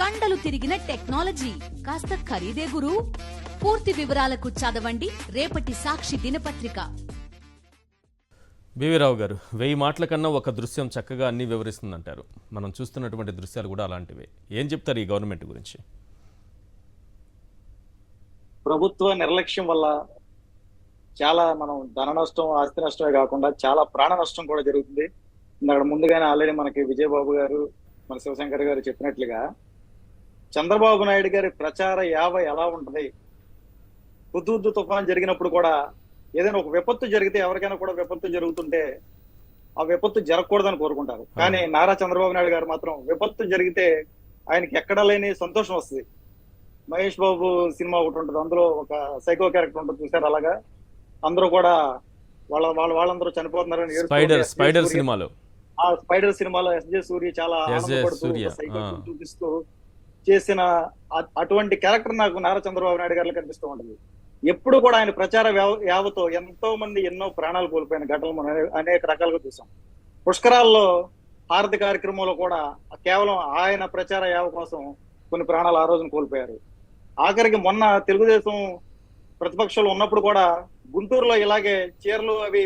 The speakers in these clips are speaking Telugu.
కండలు తిరిగిన టెక్నాలజీ కాస్త ఖరీదే గురు. పూర్తి వివరాలకు చదవండి రేపటి సాక్షి దినపత్రిక. బివిరావు గారు, 1000 మాటల కన్నా ఒక దృశ్యం చక్కగా అన్ని వివరిస్తుందంటారు. మనం చూస్తున్నటువంటి దృశ్యాలు కూడా అలాంటివే. ఏం చెప్తారు ఈ గవర్నమెంట్ గురించి? ప్రభుత్వ నిర్లక్ష్యం వల్ల చాలా మనం ధన నష్టం, ఆస్తి నష్టమే కాకుండా చాలా ప్రాణ నష్టం కూడా జరుగుతుంది. అక్కడ ముందుగానే ఆల్రెడీ మనకి విజయబాబు గారు, మన శివశంకర్ గారు చెప్పినట్లుగా చంద్రబాబు నాయుడు గారి ప్రచార యావ ఎలా ఉంటది. హుద్హుద్ తుఫాన్ జరిగినప్పుడు కూడా ఏదైనా ఒక విపత్తు జరిగితే, ఎవరికైనా కూడా విపత్తు జరుగుతుంటే ఆ విపత్తు జరగకూడదని కోరుకుంటారు. కానీ నారా చంద్రబాబు నాయుడు గారు మాత్రం విపత్తు జరిగితే ఆయనకి ఎక్కడా లేని సంతోషం వస్తుంది. మహేష్ బాబు సినిమా ఒకటి ఉంటుంది, అందులో ఒక సైకో క్యారెక్టర్ ఉంటుంది చూసారు. అలాగా అందరూ కూడా వాళ్ళందరూ చనిపోతున్నారని స్పైడర్ సినిమాలో ఆ స్పైడర్ సినిమాలో ఎస్జే సూర్య చాలా చూపిస్తూ చేసిన అటువంటి క్యారెక్టర్ నాకు నారా చంద్రబాబు నాయుడు గారిలో కనిపిస్తూ ఉంటుంది. ఎప్పుడు కూడా ఆయన ప్రచార యావతో ఎంతో మంది ఎన్నో ప్రాణాలు కోల్పోయిన ఘటనలు మనం అనేక రకాలుగా చూసాం. పుష్కరాల్లో హారతి కార్యక్రమంలో కూడా కేవలం ఆయన ప్రచార యావ కోసం కొన్ని ప్రాణాలు ఆ రోజున కోల్పోయారు. ఆఖరికి మొన్న తెలుగుదేశం ప్రతిపక్షంలో ఉన్నప్పుడు కూడా గుంటూరులో ఇలాగే చీరలు అవి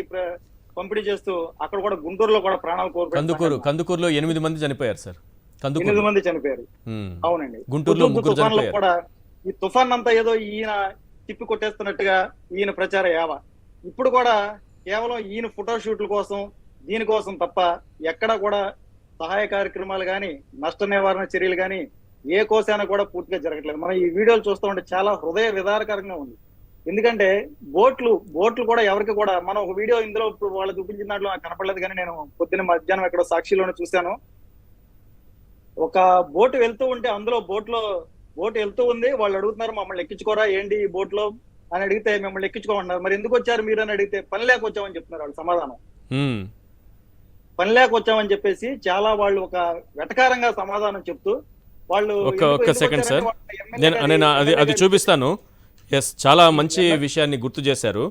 పంపిణీ చేస్తూ అక్కడ కూడా గుంటూరులో కూడా ప్రాణాలు కోల్పోయారు. కందుకూరులో 8 మంది చనిపోయారు సార్. 8 మంది చనిపోయారు. అవునండి. గుంటూరులో తుఫాన్లో కూడా ఈ తుఫాన్ అంతా ఏదో ఈయన తిప్పి కొట్టేస్తున్నట్టుగా ఈయన ప్రచార యావ. ఇప్పుడు కూడా కేవలం ఈయన ఫోటోషూట్ల కోసం, దీనికోసం తప్ప ఎక్కడ కూడా సహాయ కార్యక్రమాలు కానీ, నష్ట నివారణ చర్యలు కానీ ఏ కోసాన కూడా పూర్తిగా జరగట్లేదు. మనం ఈ వీడియోలు చూస్తూ ఉంటే చాలా హృదయ విదారకరంగా ఉంది. ఎందుకంటే బోట్లు కూడా ఎవరికి కూడా, మనం ఒక వీడియో ఇందులో ఇప్పుడు వాళ్ళు చూపించిన దాంట్లో నాకు కనపడలేదు, కానీ నేను పొద్దున్న మధ్యాహ్నం ఎక్కడో సాక్షిలోనే చూశాను. ఒక బోటు వెళ్తూ ఉంటే అందులో బోటు వెళ్తూ ఉంది, వాళ్ళు అడుగుతున్నారు మమ్మల్ని ఎక్కించుకోరా ఏంటి ఈ బోట్ లో అని అడిగితే మిమ్మల్ని ఎక్కించుకోమన్నారు. మరి ఎందుకు వచ్చారు మీరు అని అడిగితే పని లేక వచ్చామని చెప్తున్నారు వాళ్ళు సమాధానం. పని లేక వచ్చామని చెప్పేసి చాలా వాళ్ళు ఒక వెటకారంగా సమాధానం చెప్తూ వాళ్ళు ఒక్క సెకండ్ సార్, నేను అది చూపిస్తాను. ఎస్, చాలా మంచి విషయాన్ని గుర్తు చేశారు.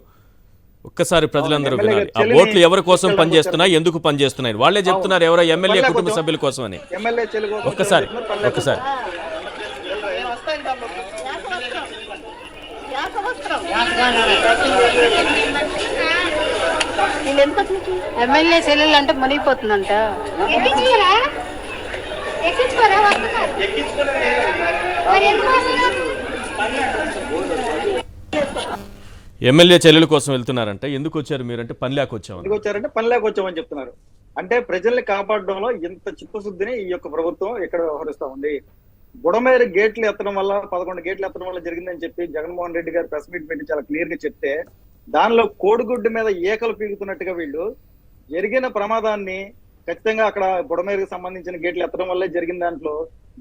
ఒక్కసారి ప్రజలందరూ వినాలి. ఆ బోట్లు ఎవరి కోసం పనిచేస్తున్నాయి, ఎందుకు పనిచేస్తున్నాయి వాళ్ళే చెప్తున్నారు. ఎవరో ఎమ్మెల్యే కుటుంబ సభ్యుల కోసం అని. ఒక్కసారి ఎమ్మెల్యే చెల్లెలు అంటే మునిగిపోతుందంట. ఎమ్మెల్యే చెల్లెల కోసం వెళ్తున్నారంటే ఎందుకు వచ్చారు మీరంటే పని లేక వచ్చామని చెప్తున్నారు. అంటే ప్రజల్ని కాపాడడంలో ఇంత చిత్తశుద్ధిని ఈ యొక్క ప్రభుత్వం ఇక్కడ వ్యవహరిస్తా ఉంది. బుడమేరు గేట్లు ఎత్తడం వల్ల 11 గేట్లు ఎత్తడం వల్ల జరిగిందని చెప్పి జగన్మోహన్ రెడ్డి గారు ప్రెస్ మీట్ పెట్టి చాలా క్లియర్ గా చెప్తే, దానిలో కోడిగుడ్డు మీద ఏకలు పీగుతున్నట్టుగా వీళ్ళు జరిగిన ప్రమాదాన్ని ఖచ్చితంగా అక్కడ బుడమేరుకు సంబంధించిన గేట్లు ఎత్తడం వల్లే జరిగిన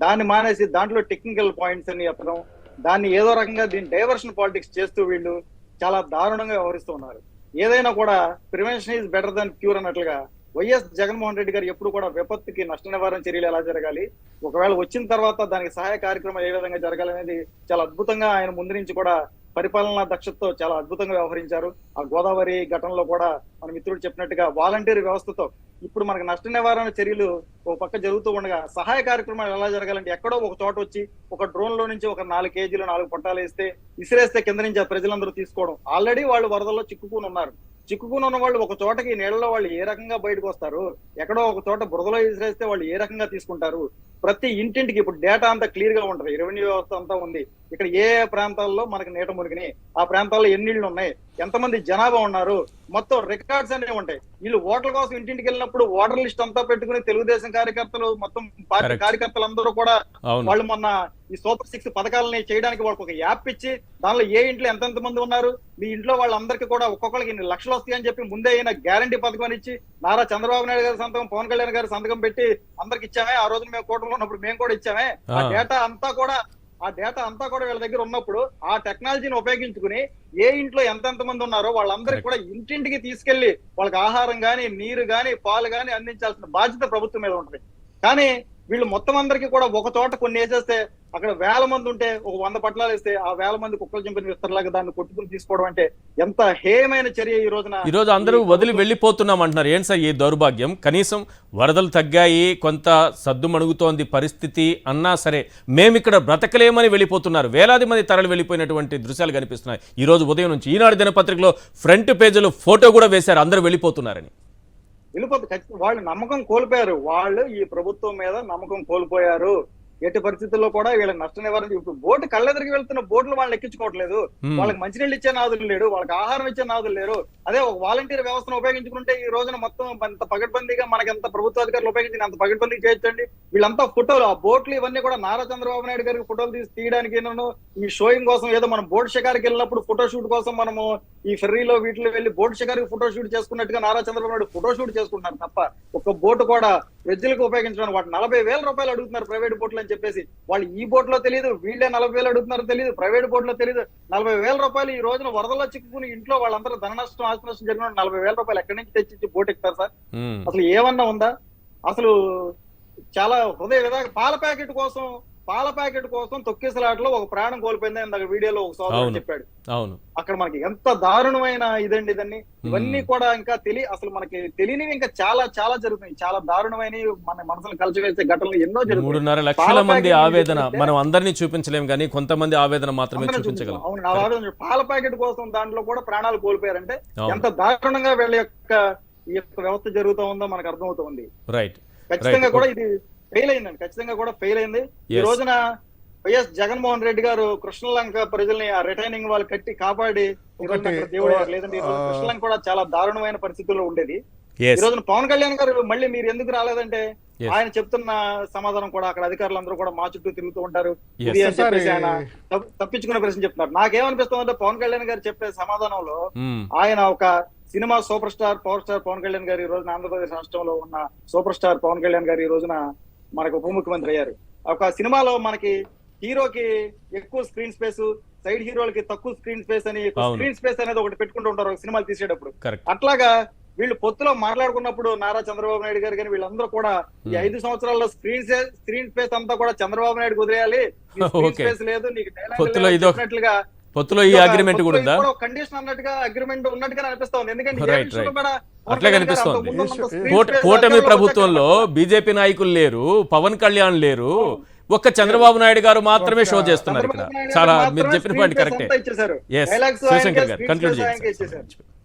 దాన్ని మానేసి దాంట్లో టెక్నికల్ పాయింట్స్ అని ఎత్తడం, దాన్ని ఏదో రకంగా దీన్ని డైవర్షన్ పాలిటిక్స్ చేస్తూ వీళ్ళు చాలా దారుణంగా వ్యవహరిస్తూ ఉన్నారు. ఏదైనా కూడా prevention is better than cure అన్నట్లుగా వైఎస్ జగన్మోహన్ రెడ్డి గారు ఎప్పుడు కూడా విపత్తుకి నష్ట నివారణ చర్యలు ఎలా జరగాలి, ఒకవేళ వచ్చిన తర్వాత దానికి సహాయ కార్యక్రమాలు ఏ విధంగా జరగాలనేది చాలా అద్భుతంగా ఆయన ముందు నుంచి కూడా పరిపాలనా దక్షతతో చాలా అద్భుతంగా వ్యవహరించారు. ఆ గోదావరి ఘటనలో కూడా మన మిత్రుడు చెప్పినట్టుగా వాలంటీర్ వ్యవస్థతో ఇప్పుడు మనకు నష్ట నివారణ చర్యలు ఒక పక్క జరుగుతూ ఉండగా సహాయ కార్యక్రమాలు ఎలా జరగాలంటే ఎక్కడో ఒక చోట వచ్చి ఒక డ్రోన్ లో నుంచి ఒక 4 కేజీలు 4 పొట్టాలు విసిరేస్తే కింద నుంచి ఆ ప్రజలందరూ తీసుకోవడం. ఆల్రెడీ వాళ్ళు వరదల్లో చిక్కుకుని ఉన్న వాళ్ళు ఒక చోటకి నీళ్ళలో వాళ్ళు ఏ రకంగా బయటకు వస్తారు, ఎక్కడో ఒక చోట బురదలో విసిరేస్తే వాళ్ళు ఏ రకంగా తీసుకుంటారు. ప్రతి ఇంటింటికి ఇప్పుడు డేటా అంతా క్లియర్ గా ఉంటది. రెవెన్యూ వ్యవస్థ అంతా ఉంది. ఇక్కడ ఏ ప్రాంతాల్లో మనకి నీట మునిగినాయి, ఆ ప్రాంతాల్లో ఎన్ని ఇళ్ళు ఉన్నాయి, ఎంతమంది జనాభా ఉన్నారు, మొత్తం రికార్డ్స్ అనేవి ఉంటాయి. వీళ్ళు ఓట్ల కోసం ఇంటింటికి వెళ్ళినప్పుడు ఓటర్ లిస్ట్ అంతా పెట్టుకుని తెలుగుదేశం కార్యకర్తలు మొత్తం పార్టీ కార్యకర్తలందరూ కూడా వాళ్ళు మొన్న ఈ సూపర్ 6 పథకాలని చేయడానికి వాళ్ళకి ఒక యాప్ ఇచ్చి దానిలో ఏ ఇంట్లో ఎంతెంత మంది ఉన్నారు, మీ ఇంట్లో వాళ్ళందరికీ కూడా ఒక్కొక్కరికి ఇన్ని లక్షలు వస్తాయని చెప్పి ముందే అయినా గ్యారంటీ పథకం ఇచ్చి నారా చంద్రబాబు నాయుడు గారి సంతకం, పవన్ కళ్యాణ్ గారి సంతకం పెట్టి అందరికి ఇచ్చామే. ఆ రోజు మేము కూటమిలో ఉన్నప్పుడు మేము కూడా ఇచ్చామే. ఆ డేటా అంతా కూడా వీళ్ళ దగ్గర ఉన్నప్పుడు ఆ టెక్నాలజీని ఉపయోగించుకుని ఏ ఇంట్లో ఎంతెంత మంది ఉన్నారో వాళ్ళందరికీ కూడా ఇంటింటికి తీసుకెళ్లి వాళ్ళకి ఆహారం గాని, నీరు గాని, పాలు గాని అందించాల్సిన బాధ్యత ప్రభుత్వం మీద ఉంటుంది. కానీ వీళ్ళు మొత్తం అందరికీ కూడా ఒక చోట కొన్ని వేసేస్తే అక్కడ వేల మంది ఉంటే ఒక 100 పట్లాలు వేస్తే ఆ వేల మంది కుక్కలు చింపిన విస్తరలాగా దాన్ని కొట్టుకుని తీసుకోవడం అంటే ఎంత హేయమైన చర్య ఈ రోజున. ఈ రోజు అందరూ వదిలి వెళ్ళిపోతున్నాం అంటున్నారు. ఏంటి సార్ ఈ దౌర్భాగ్యం? కనీసం వరదలు తగ్గాయి, కొంత సద్దు మణుగుతోంది పరిస్థితి అన్నా సరే మేమిక్కడ బ్రతకలేమని వెళ్ళిపోతున్నారు. వేలాది మంది తరలి వెళ్ళిపోయినటువంటి దృశ్యాలు కనిపిస్తున్నాయి. ఈ రోజు ఉదయం నుంచి ఈనాడు దినపత్రికలో ఫ్రంట్ పేజీలో ఫోటో కూడా వేశారు అందరూ వెళ్ళిపోతున్నారని. ఖచ్చితంగా వాళ్ళు నమ్మకం కోల్పోయారు. వాళ్ళు ఈ ప్రభుత్వం మీద నమ్మకం కోల్పోయారు. ఎట్టి పరిస్థితుల్లో కూడా వీళ్ళకి నష్ట నివారణ. ఇప్పుడు బోటు కళ్ళెదరికి వెళ్తున్న బోట్లు వాళ్ళని ఎక్కించుకోవట్లేదు. వాళ్ళకి మంచినీళ్ళు ఇచ్చే నాదులు లేడు, వాళ్ళకి ఆహారం ఇచ్చే నాదులు లేరు. అదే ఒక వాలంటీర్ వ్యవస్థను ఉపయోగించుకుంటే ఈ రోజున మొత్తం అంత పగడ్బందీగా మనకి ఎంత ప్రభుత్వ అధికారులు ఉపయోగించి అంత పగడ్బందీ చేయొచ్చండి. వీళ్ళంతా ఫోటోలు, ఆ బోట్లు ఇవన్నీ కూడా నారా చంద్రబాబు నాయుడు గారికి ఫోటోలు తీయడానికి ఈ షోయింగ్ కోసం, ఏదో మనం బోట్ షికారికి వెళ్ళినప్పుడు ఫోటో షూట్ కోసం మనము ఈ ఫెర్రీలో వీటిలో వెళ్ళి బోట్ షికారికి ఫోటో షూట్ చేసుకున్నట్టుగా నారా చంద్రబాబు నాయుడు ఫోటో షూట్ చేసుకుంటున్నారు తప్ప ఒక బోటు కూడా ప్రజలకు ఉపయోగించడానికి వాటి 40,000 రూపాయలు అడుగుతున్నారు ప్రైవేట్ బోట్లు అని చెప్పేసి. వాళ్ళు ఈ బోట్ లో తెలియదు, వీళ్ళే 40,000 అడుగుతున్నారో తెలియదు, ప్రైవేట్ బోట్ లో తెలియదు. 40,000 రూపాయలు ఈ రోజున వరదల్లో చిక్కుకుని ఇంట్లో వాళ్ళందరూ ధన నష్టం ఆస్తి నష్టం జరిగిన 40,000 రూపాయలు ఎక్కడి నుంచి తెచ్చి బోట్ ఎక్కుతారు సార్? అసలు ఏమన్నా ఉందా? అసలు చాలా హృదయ విధానం. పాల ప్యాకెట్ కోసం తొక్కిసలాటలో ఒక ప్రాణం కోల్పోయింది ఇందాక వీడియోలో ఒక సోదరుడు చెప్పాడు. అవును, అక్కడ మనకి ఎంత దారుణమైన ఇదండి. ఇవన్నీ కూడా ఇంకా అసలు మనకి తెలియనివి ఇంకా చాలా చాలా జరుగుతున్నాయి. చాలా దారుణమైన మన మనసును కలిసివేసే ఘటనలు ఎన్నో జరుగుతాయి. 3.5 లక్షల మంది ఆవేదన మనం అందరినీ చూపించలేం కానీ కొంతమంది ఆవేదన మాత్రమే చూపించగలం. అవును, ఆవేదన. పాల ప్యాకెట్ కోసం దాంట్లో కూడా ప్రాణాలు కోల్పోయారంటే ఎంత దారుణంగా వీళ్ళ ఈ యొక్క వ్యవస్థ జరుగుతూ ఉందో మనకు అర్థమవుతుంది. రైట్, ఖచ్చితంగా కూడా ఇది ఫెయిల్ అయిందండి. ఖచ్చితంగా కూడా ఫెయిల్ అయింది. ఈ రోజున వైఎస్ జగన్మోహన్ రెడ్డి గారు కృష్ణలంక ప్రజల్ని ఆ రిటైనింగ్ వాళ్ళు కట్టి కాపాడి ఈ రోజున అక్కడ దేవుడు లేదంటే ఈ రోజు కృష్ణలంక కూడా చాలా దారుణమైన పరిస్థితుల్లో ఉండేది. ఈ రోజున పవన్ కళ్యాణ్ గారు మళ్ళీ మీరు ఎందుకు రాలేదంటే ఆయన చెప్తున్న సమాధానం కూడా అక్కడ అధికారులందరూ కూడా మా చుట్టూ తిరుగుతూ ఉంటారు ఇది అని చెప్పేసి ఆయన తప్పించుకునే ప్రశ్న చెప్తున్నారు. నాకేమనిపిస్తుందంటే పవన్ కళ్యాణ్ గారు చెప్పే సమాధానంలో ఆయన ఒక cinema super star power star Pawan Kalyan గారు ఈ రోజున ఆంధ్రప్రదేశ్ రాష్ట్రంలో ఉన్న సూపర్ స్టార్ పవన్ కళ్యాణ్ గారు ఈ రోజున మనకు ఉప ముఖ్యమంత్రి అయ్యారు. ఒక సినిమాలో మనకి హీరోకి ఎక్కువ స్క్రీన్ స్పేస్, సైడ్ హీరోలకి తక్కువ స్క్రీన్ స్పేస్ అని స్క్రీన్ స్పేస్ అనేది ఒకటి పెట్టుకుంటూ ఉంటారు సినిమాలు తీసేటప్పుడు. అట్లాగా వీళ్ళు పొత్తులో మాట్లాడుకున్నప్పుడు నారా చంద్రబాబు నాయుడు గారు కానీ వీళ్ళందరూ కూడా ఈ 5 సంవత్సరాల్లో స్క్రీన్ స్పేస్ అంతా కూడా చంద్రబాబు నాయుడు వదిలేయాలి, స్పేస్ లేదు నీకు డైలాగ్ పొత్తులో ఈ అగ్రిమెంట్ కూడా ఉందా? కండిషన్ అన్నట్టుగా అగ్రిమెంట్ ఉన్నట్టుగా అనిపిస్తుంది. ఎందుకంటే అట్లే కనిపిస్తోంది. కూటమి ప్రభుత్వంలో బీజేపీ నాయకులు లేరు, పవన్ కళ్యాణ్ లేరు, ఒక్క చంద్రబాబు నాయుడు గారు మాత్రమే షో చేస్తున్నారు ఇక్కడ. చాలా మీరు చెప్పిన పాయింట్ కరెక్టే. శివశంకర్ గారు కంక్లూడ్ చేయండి.